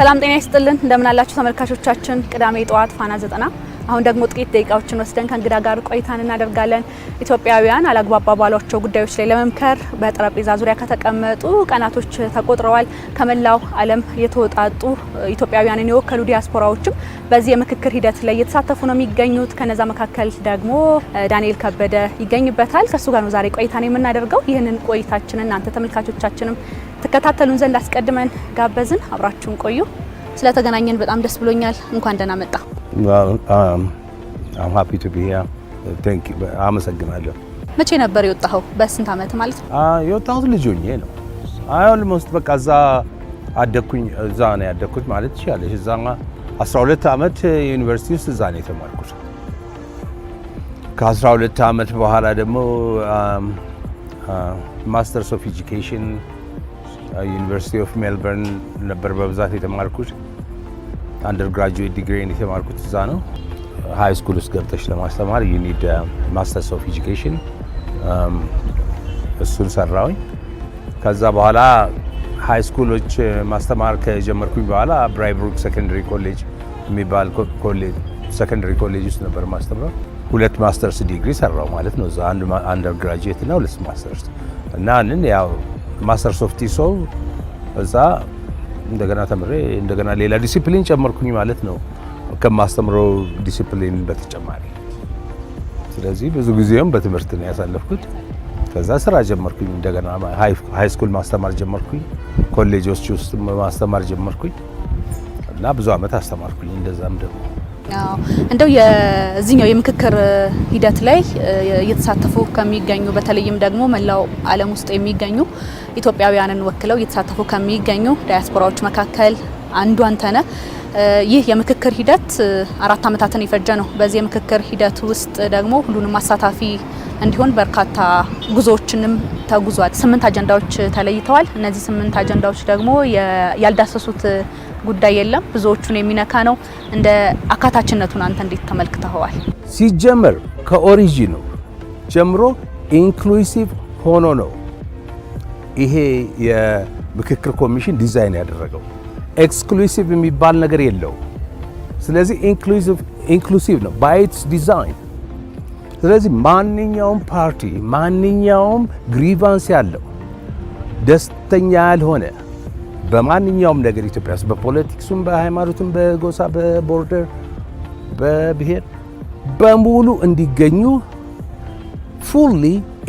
ሰላም ጤና ይስጥልን እንደምን አላችሁ ተመልካቾቻችን። ቅዳሜ ጠዋት ፋና 90 አሁን ደግሞ ጥቂት ደቂቃዎችን ወስደን ከእንግዳ ጋር ቆይታን እናደርጋለን። ኢትዮጵያውያን አላግባባ ባሏቸው ጉዳዮች ላይ ለመምከር በጠረጴዛ ዙሪያ ከተቀመጡ ቀናቶች ተቆጥረዋል። ከመላው ዓለም የተወጣጡ ኢትዮጵያውያንን የወከሉ ዲያስፖራዎችም በዚህ የምክክር ሂደት ላይ እየተሳተፉ ነው የሚገኙት። ከነዛ መካከል ደግሞ ዳንኤል ከበደ ይገኝበታል። ከሱ ጋር ነው ዛሬ ቆይታን የምናደርገው። ይህንን ቆይታችንን እናንተ ተመልካቾቻችንም ተከታተሉን ዘንድ አስቀድመን ጋበዝን። አብራችሁን ቆዩ። ስለተገናኘን በጣም ደስ ብሎኛል። እንኳን ደህና መጣ። I'm happy to be here. Thank you. አመሰግናለሁ። መቼ ነበር የወጣኸው? በስንት ዓመት ማለት ነው? የወጣሁት ልጅ ሆኜ ነው። ኦልሞስት በቃ እዛ አደኩኝ። እዛ ነው ያደኩት ማለት ይችላል። እዛ 12 ዓመት ዩኒቨርሲቲ ውስጥ እዛ ነው የተማርኩት። ከ12 ዓመት በኋላ ደግሞ ማስተርስ ኦፍ ኤጁኬሽን ዩኒቨርሲቲ ኦፍ ሜልበርን ነበር በብዛት የተማርኩት። አንደር ግራጁዌት ዲግሪን የተማርኩት እዛ ነው። ሃይ ስኩል ውስጥ ገብተሽ ለማስተማር you need ማስተርስ ኦፍ ኤጁኬሽን እሱን ሰራሁኝ። ከዛ በኋላ ሃይ ስኩሎች ማስተማር ከጀመርኩኝ በኋላ ብራይብሩክ ሰከንደሪ ኮሌጅ የሚባል ኮሌጅ ሰከንደሪ ኮሌጅ ውስጥ ነበር ማስተምረው። 2 ማስተርስ ዲግሪ ሰራው ማለት ነው። እዛ አንድ አንደር ግራጁዌት እና 2 ማስተርስ እና ያው ማስተርስ ኦፍ ቲሶል እዛ እንደገና ተምሬ እንደገና ሌላ ዲሲፕሊን ጨመርኩኝ ማለት ነው ከማስተምረው ዲሲፕሊን በተጨማሪ። ስለዚህ ብዙ ጊዜም በትምህርት ነው ያሳለፍኩት። ከዛ ስራ ጀመርኩኝ እንደገና ሃይ ስኩል ማስተማር ጀመርኩኝ፣ ኮሌጆች ውስጥ ማስተማር ጀመርኩኝ እና ብዙ አመት አስተማርኩኝ። እንደዛም ደግሞ እንደው የዚህኛው የምክክር ሂደት ላይ እየተሳተፉ ከሚገኙ በተለይም ደግሞ መላው ዓለም ውስጥ የሚገኙ ኢትዮጵያውያንን ወክለው እየተሳተፉ ከሚገኙ ዲያስፖራዎች መካከል አንዱ አንተ ነህ። ይህ የምክክር ሂደት 4 ዓመታትን የፈጀ ነው። በዚህ የምክክር ሂደት ውስጥ ደግሞ ሁሉንም አሳታፊ እንዲሆን በርካታ ጉዞዎችንም ተጉዟል። 8 አጀንዳዎች ተለይተዋል። እነዚህ 8 አጀንዳዎች ደግሞ ያልዳሰሱት ጉዳይ የለም፣ ብዙዎቹን የሚነካ ነው። እንደ አካታችነቱን አንተ እንዴት ተመልክተኸዋል? ሲጀመር ከኦሪጂኑ ጀምሮ ኢንክሉሲቭ ሆኖ ነው ይሄ የምክክር ኮሚሽን ዲዛይን ያደረገው። ኤክስክሉሲቭ የሚባል ነገር የለው። ስለዚህ ኢንክሉሲቭ ነው ባይ ኢትስ ዲዛይን። ስለዚህ ማንኛውም ፓርቲ ማንኛውም ግሪቫንስ ያለው ደስተኛ ያልሆነ በማንኛውም ነገር ኢትዮጵያ ውስጥ በፖለቲክሱም፣ በሃይማኖትም፣ በጎሳ፣ በቦርደር፣ በብሔር በሙሉ እንዲገኙ ፉሊ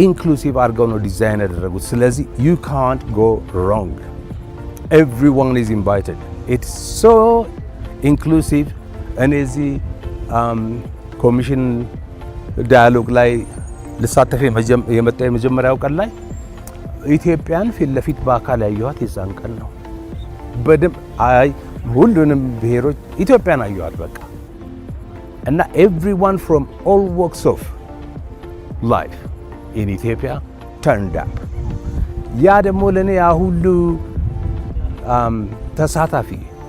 ኢንክሉሲቭ አድርገው ነው ዲዛይን ያደረጉት። ስለዚህ you can't go wrong. Everyone is invited. It's so inclusive. እኔ እዚህ ኮሚሽን ዳያሎግ ላይ ልሳተፍ የመጣ የመጀመሪያው ቀን ላይ ኢትዮጵያን ፊት ለፊት በአካል ያየኋት የዛን ቀን ነው። በደንብ ሁሉንም ብሔሮች ኢትዮጵያን አየኋት በቃ እና everyone from all walks of life in Ethiopia turned up. ያ ደግሞ ለኔ ያ ሁሉ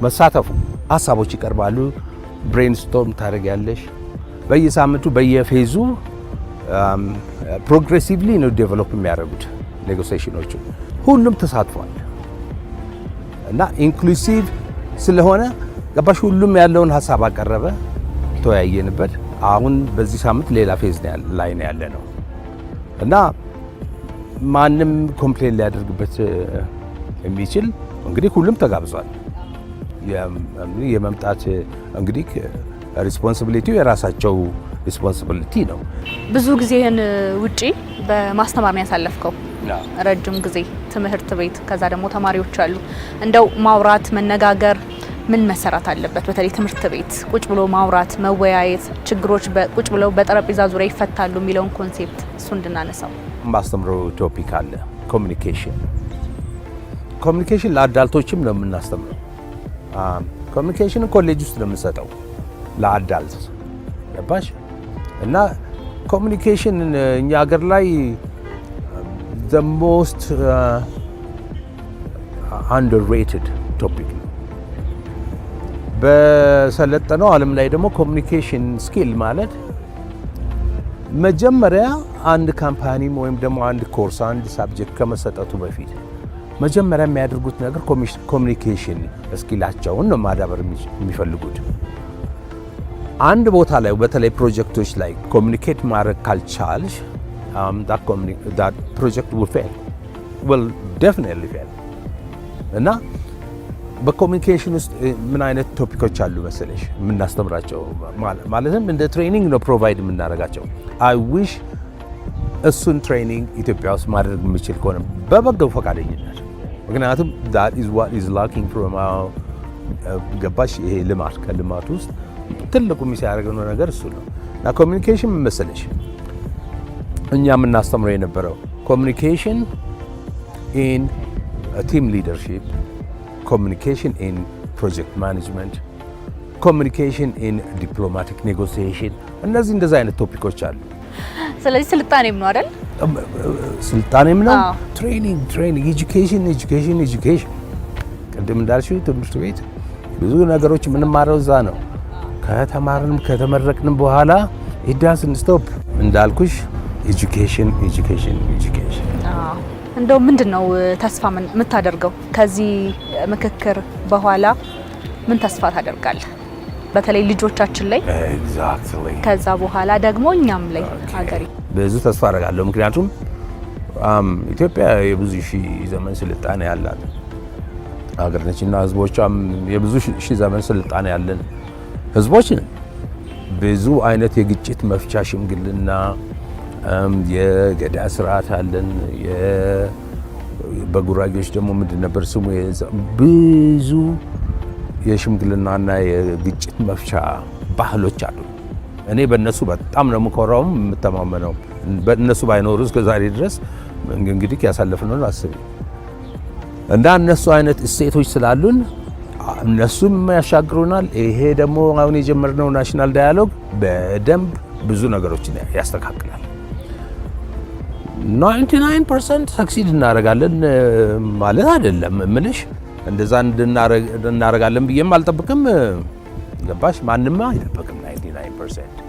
መሳተፉ ሀሳቦች ይቀርባሉ፣ ብሬንስቶርም ታደርጊያለሽ። በየሳምንቱ በየፌዙ ፕሮግሬሲቭሊ ነው ዴቨሎፕ የሚያደርጉት ኔጎሲዬሽኖቹ። ሁሉም ተሳትፏል እና ኢንክሉሲቭ ስለሆነ ገባሽ ሁሉም ያለውን ሀሳብ አቀረበ፣ ተወያየንበት። አሁን በዚህ ሳምንት ሌላ ፌዝ ላይ ነው ያለ ነው እና ማንም ኮምፕሌን ሊያደርግበት የሚችል እንግዲህ ሁሉም ተጋብዟል። የመምጣት እንግዲህ ሪስፖንሲቢሊቲው የራሳቸው ሪስፖንሲቢሊቲ ነው። ብዙ ጊዜህን ውጪ በማስተማር ነው ያሳለፍከው፣ ረጅም ጊዜ ትምህርት ቤት፣ ከዛ ደግሞ ተማሪዎች አሉ። እንደው ማውራት መነጋገር ምን መሰራት አለበት? በተለይ ትምህርት ቤት ቁጭ ብሎ ማውራት መወያየት፣ ችግሮች ቁጭ ብለው በጠረጴዛ ዙሪያ ይፈታሉ የሚለውን ኮንሴፕት እሱ እንድናነሳው ማስተምረው ቶፒክ አለ። ኮሚኒኬሽን ለአዳልቶችም ነው የምናስተምረው። ኮሚኒኬሽን ኮሌጅ ውስጥ ነው የምንሰጠው ለአዳልት ገባሽ? እና ኮሚኒኬሽን እኛ ሀገር ላይ the most underrated topic ነው። በሰለጠነው ዓለም ላይ ደግሞ ኮሚኒኬሽን ስኪል ማለት መጀመሪያ አንድ ካምፓኒም ወይም ደግሞ አንድ ኮርስ አንድ ሳብጀክት ከመሰጠቱ በፊት መጀመሪያ የሚያደርጉት ነገር ኮሚኒኬሽን ስኪላቸውን ነው ማዳበር የሚፈልጉት። አንድ ቦታ ላይ በተለይ ፕሮጀክቶች ላይ ኮሚኒኬት ማድረግ ካልቻልሽ that project will definitely fail እና በኮሚኒኬሽን ውስጥ ምን አይነት ቶፒኮች አሉ መሰለሽ የምናስተምራቸው ማለትም እንደ ትሬኒንግ ነው ፕሮቫይድ የምናደርጋቸው። አይ ዊሽ እሱን ትሬኒንግ ኢትዮጵያ ውስጥ ማድረግ የምችል ከሆነ በበጎ ፈቃደኝነት፣ ምክንያቱም that is what is lacking from our ገባሽ ይሄ ልማት ከልማት ውስጥ ትልቁ ሚስ ያደረገው ነገር እሱ ነው። እና ኮሚኒኬሽን ምን መሰለሽ እኛ የምናስተምረው የነበረው ኮሚኒኬሽን ኢን ቲም ሊደርሺፕ፣ ኮሚኒኬሽን ኢን ፕሮጀክት ማኔጅመንት፣ ኮሚኒኬሽን ኢን ዲፕሎማቲክ ኔጎሲዬሽን፣ እንደዚህ አይነት ቶፒኮች አሉ። ስለዚህ ስልጣኔም ነው አይደል? ስልጣኔም ነው። ትሬኒንግ ኤጁኬሽን ቅድም እንዳልሽው ትምህርት ቤት ብዙ ነገሮች የምንማረው እዛ ነው። ከተማርንም ከተመረቅንም በኋላ it doesn't stop እንዳልኩሽ ኤጁኬሽን። እንደው ምንድነው ተስፋ የምታደርገው ከዚህ ምክክር በኋላ ምን ተስፋ ታደርጋለህ? በተለይ ልጆቻችን ላይ ኤግዛክትሊ፣ ከዛ በኋላ ደግሞ እኛም ላይ ሀገሬ ብዙ ተስፋ አደርጋለሁ። ምክንያቱም ኢትዮጵያ የብዙ ሺህ ዘመን ስልጣኔ ያላት ሀገር ነችና ህዝቦቿም የብዙ ሺህ ዘመን ስልጣኔ ያለን ህዝቦች ነን። ብዙ አይነት የግጭት መፍቻ ሽምግልና፣ የገዳ ስርዓት አለን። በጉራጌዎች ደግሞ ምንድን ነበር ስሙ ብዙ የሽምግልናና የግጭት መፍቻ ባህሎች አሉ። እኔ በእነሱ በጣም ነው የምኮራውም የምተማመነው። በእነሱ ባይኖሩ እስከ ዛሬ ድረስ እንግዲህ ያሳለፍነውን አስቢ እና እነሱ አይነት እሴቶች ስላሉን እነሱም ያሻግሩናል። ይሄ ደግሞ አሁን የጀመርነው ናሽናል ዳያሎግ በደንብ ብዙ ነገሮችን ያስተካክላል። 99% ሰክሲድ እናደርጋለን ማለት አይደለም እምልሽ፣ እንደዛ እናደርጋለን ብዬም አልጠብቅም። ገባሽ? ማንም አይጠብቅም 99%።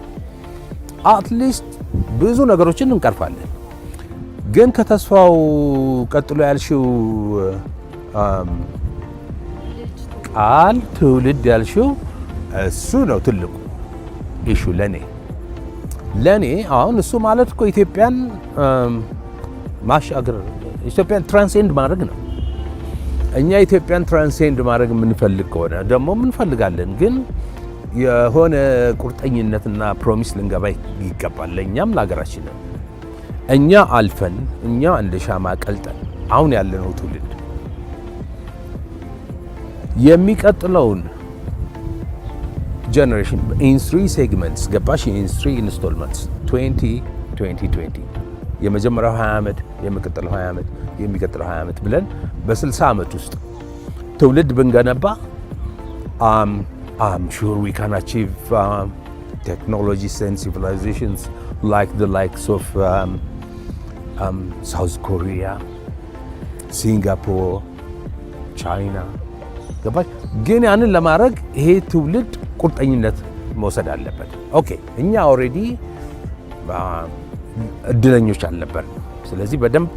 አትሊስት ብዙ ነገሮችን እንቀርፋለን። ግን ከተስፋው ቀጥሎ ያልሽው ቃል ትውልድ ያልሽው እሱ ነው ትልቁ ኢሹ ለኔ አሁን እሱ ማለት እኮ ኢትዮጵያን ማሻገር፣ ኢትዮጵያን ትራንሴንድ ማድረግ ነው። እኛ ኢትዮጵያን ትራንሴንድ ማድረግ የምንፈልግ ከሆነ ደግሞ እንፈልጋለን፣ ግን የሆነ ቁርጠኝነትና ፕሮሚስ ልንገባ ይገባል። ለእኛም ለሀገራችን እኛ አልፈን እኛ እንደ ሻማ ቀልጠን አሁን ያለነው ትውልድ የሚቀጥለውን ጀነሬሽን ኢን 3 ሴግመንትስ ገባሽ? ኢን 3 ኢንስቶልመንትስ 20 የመጀመሪያው 20 ዓመት የሚቀጥለው 20 ዓመት የሚቀጥለው 20 ዓመት ብለን በ60 ዓመት ውስጥ ትውልድ ብንገነባ I'm sure we can achieve technologies and civilizations like the likes of South Korea, Singapore, China. ገባሽ? ግን ያንን ለማድረግ ይሄ ትውልድ ቁርጠኝነት መውሰድ አለበት። ኦኬ እኛ ኦልሬዲ እድለኞች አልነበርን። ስለዚህ በደንብ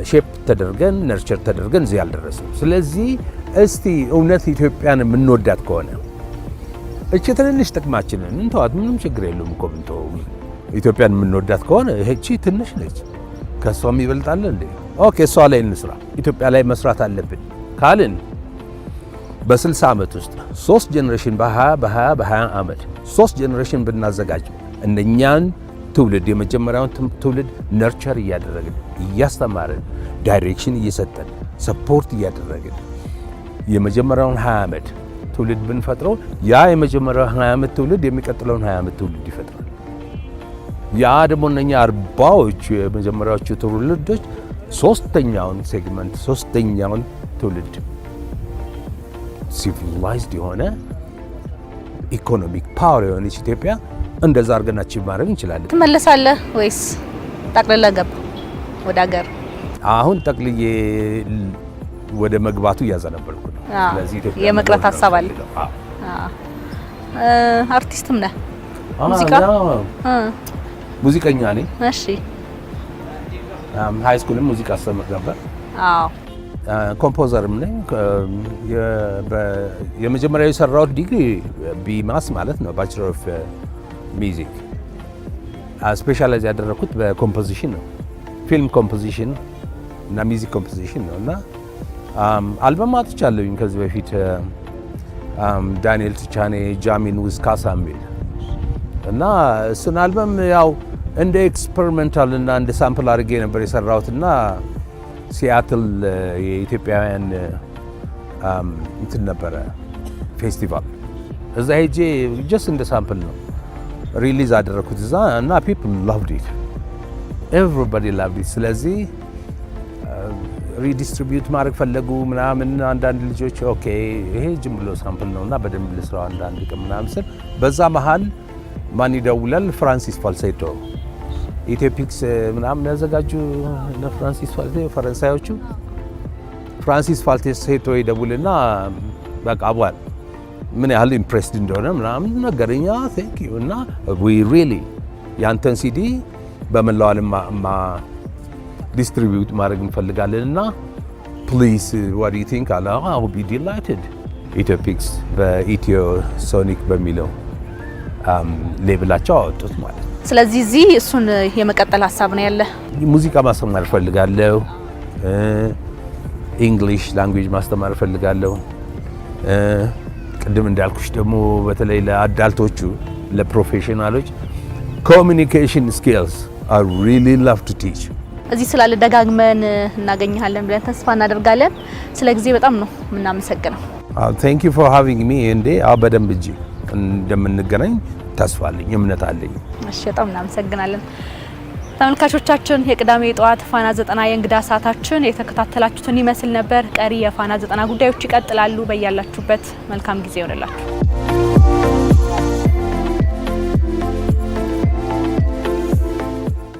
ሼፕ ተደርገን ነርቸር ተደርገን እዚህ አልደረስንም። ስለዚህ እስቲ እውነት ኢትዮጵያን የምንወዳት ከሆነ እቺ ትንንሽ ጥቅማችንን እንተዋት፣ ምንም ችግር የለውም እኮ ብንተው። ኢትዮጵያን የምንወዳት ከሆነ እቺ ትንሽ ነች፣ ከሷም ይበልጣል እንዴ? ኦኬ እሷ ላይ እንስራ፣ ኢትዮጵያ ላይ መስራት አለብን ካልን በ60 ዓመት ውስጥ 3 ጀነሬሽን በ20 ዓመት 3 ጀነሬሽን ብናዘጋጅ እነኛን ትውልድ የመጀመሪያውን ትውልድ ነርቸር እያደረግን እያስተማርን ዳይሬክሽን እየሰጠን ሰፖርት እያደረግን የመጀመሪያውን 20 ዓመት ትውልድ ብንፈጥረው ያ የመጀመሪያው 20 ዓመት ትውልድ የሚቀጥለውን 20 ዓመት ትውልድ ይፈጥራል። ያ ደግሞ እነኛ 40ዎቹ የመጀመሪያዎቹ ትውልዶች ሶስተኛውን ሴግመንት ሶስተኛውን ትውልድ ሲቪላይዝድ የሆነ ኢኮኖሚክ ፓወር የሆነች ኢትዮጵያ እንደዛ አድርገን አቺቭ ማድረግ እንችላለን። ትመለሳለህ ወይስ ጠቅልለህ ገባ ወደ ሀገር? አሁን ጠቅልዬ ወደ መግባቱ እያዘነበልኩ ነው። ስለዚህ ኢትዮጵያ የመቅረት ሀሳብ አለ። አርቲስትም ነህ? ሙዚቀኛ ነኝ። እሺ ሃይ ስኩልም ሙዚቃ አስተምር ነበር። አዎ ኮምፖዘርም ነኝ። የመጀመሪያው የሰራሁት ዲግሪ ቢማስ ማለት ነው፣ ባችለር ኦፍ ሚውዚክ። ስፔሻላይዝ ያደረኩት በኮምፖዚሽን ነው፣ ፊልም ኮምፖዚሽን እና ሚውዚክ ኮምፖዚሽን ነው። እና አልበም አጥቻለሁኝ ከዚህ በፊት ዳንኤል ቱቻኔ ጃሚን ዊዝ ካሳ የሚል እና እሱን አልበም ያው እንደ ኤክስፐሪመንታል እና እንደ ሳምፕል አድርጌ ነበር የሰራሁት እና ሲያትል የኢትዮጵያውያን እንትን ነበረ ፌስቲቫል፣ እዛ ሄጄ ጀስት እንደ ሳምፕል ነው ሪሊዝ አደረኩት እዛ እና ፒፕል ላቭድ ኢት፣ ኤቭሪባዲ ላቭድ ኢት። ስለዚህ ሪዲስትሪቢዩት ማድረግ ፈለጉ ምናምን አንዳንድ ልጆች ኦኬ ይሄ ዝም ብሎ ሳምፕል ነውና በደንብ ልስራው አንዳንድ ቀን ምናምን ስል በዛ መሃል ማን ይደውላል? ፍራንሲስ ፋልሴቶ ኢትዮፒክስ ምናምን ያዘጋጁ እና ፍራንሲስ ፋልሴቶ ፈረንሳዮቹ ፍራንሲስ ፋልሴቶ ይደውልና በቃ አቧል ምን ያህል ኢምፕሬስድ እንደሆነ ምናምን ነገረኛ። ቴንክ ዩ እና ዊ ሪሊ ያንተን ሲዲ በመላው ዓለም ዲስትሪቢዩት ማድረግ እንፈልጋለን እና ፕሊዝ ዋት ዱ ዩ ቲንክ አለ። አይ ዊል ቢ ዲላይትድ። ኢትዮፒክስ በኢትዮ ሶኒክ በሚለው ሌብላቸው አወጡት ማለት ነው። ስለዚህ እዚህ እሱን የመቀጠል ሀሳብ ነው ያለ። ሙዚቃ ማስተማር እፈልጋለሁ፣ ኢንግሊሽ ላንጉዌጅ ማስተማር እፈልጋለሁ። ቅድም እንዳልኩሽ ደግሞ በተለይ ለአዳልቶቹ ለፕሮፌሽናሎች ኮሚኒኬሽን ስኪልስ አይ ሪሊ ላቭ ቱ ቲች። እዚህ ስላለ ደጋግመን እናገኘሃለን ብለን ተስፋ እናደርጋለን። ስለ ጊዜ በጣም ነው የምናመሰግነው። ቴንክ ዩ ፎር ሃቪንግ ሚ። እንዴ በደንብ እንጂ እንደምንገናኝ ተስፋ አለኝ፣ እምነት አለኝ። እሺ በጣም እናመሰግናለን። ተመልካቾቻችን የቅዳሜ ጠዋት ፋና 90 የእንግዳ ሰዓታችን የተከታተላችሁትን ይመስል ነበር። ቀሪ የፋና 90 ጉዳዮች ይቀጥላሉ። በያላችሁበት መልካም ጊዜ ይሆንላችሁ።